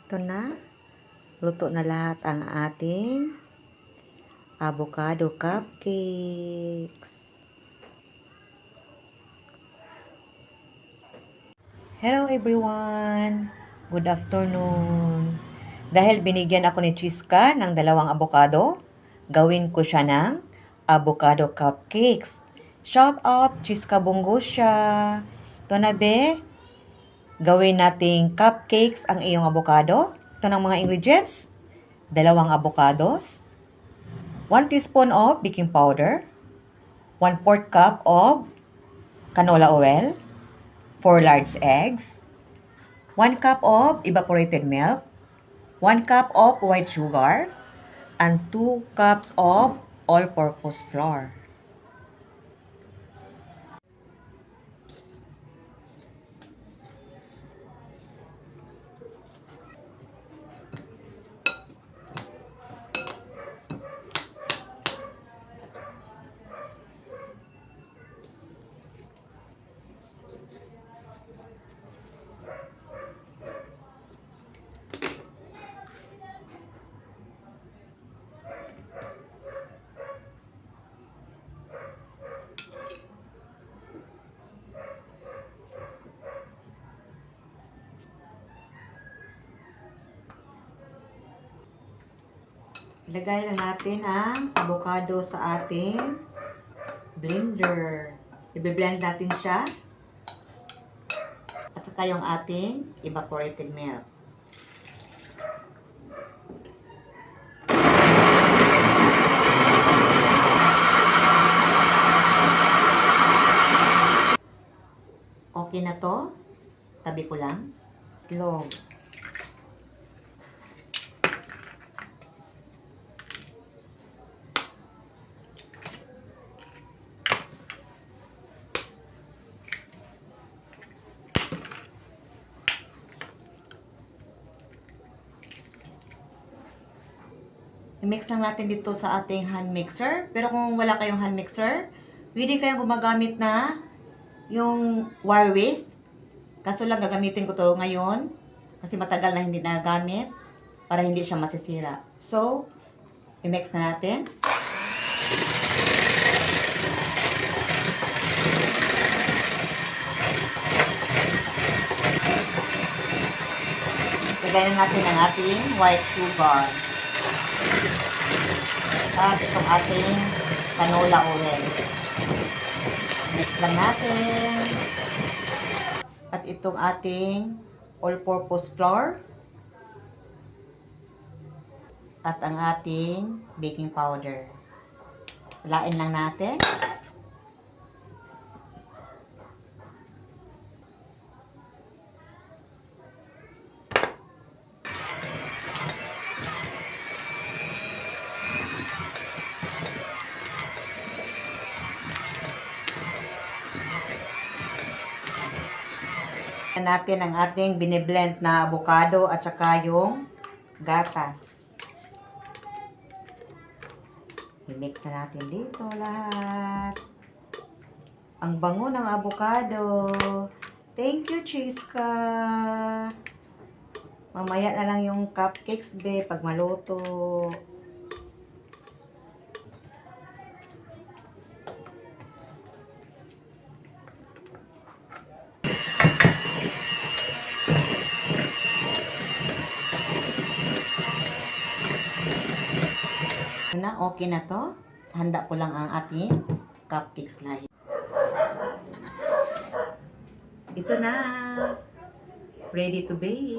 Ito na. Luto na lahat ang ating avocado cupcakes. Hello everyone! Good afternoon! Dahil binigyan ako ni Chiska ng 2 avocado, gawin ko siya ng avocado cupcakes. Shout out Chiska Bungusya! Ito na be, gawin nating cupcakes ang iyong avocado. Ito ng mga ingredients, 2 avocados, 1 teaspoon of baking powder, 1/4 cup of canola oil, 4 large eggs, 1 cup of evaporated milk, 1 cup of white sugar, and 2 cups of all-purpose flour. Ilagay na natin ang avocado sa ating blender. I-blend natin siya. At saka yung ating evaporated milk. Okay na to. Tabi ko lang. Itlog. I-mix lang natin dito sa ating hand mixer. Pero kung wala kayong hand mixer, pwede kayong gumagamit na yung wire whisk. Kaso lang gagamitin ko to ngayon kasi matagal na hindi nagagamit para hindi siya masisira. So, i-mix na natin. Lagyan natin ang ating white sugar. At itong ating canola oil. Mix lang natin. At itong ating all-purpose flour. At ang ating baking powder. Salain lang natin. Natin ang ating biniblend na avocado at saka yung gatas. I-mix na natin dito lahat. Ang bango ng avocado. Thank you, Chiska. Mamaya na lang yung cupcakes, be, pag maluto. Na, okay na to. Handa ko lang ang ating cupcakes lahat. Ito na. Ready to bake.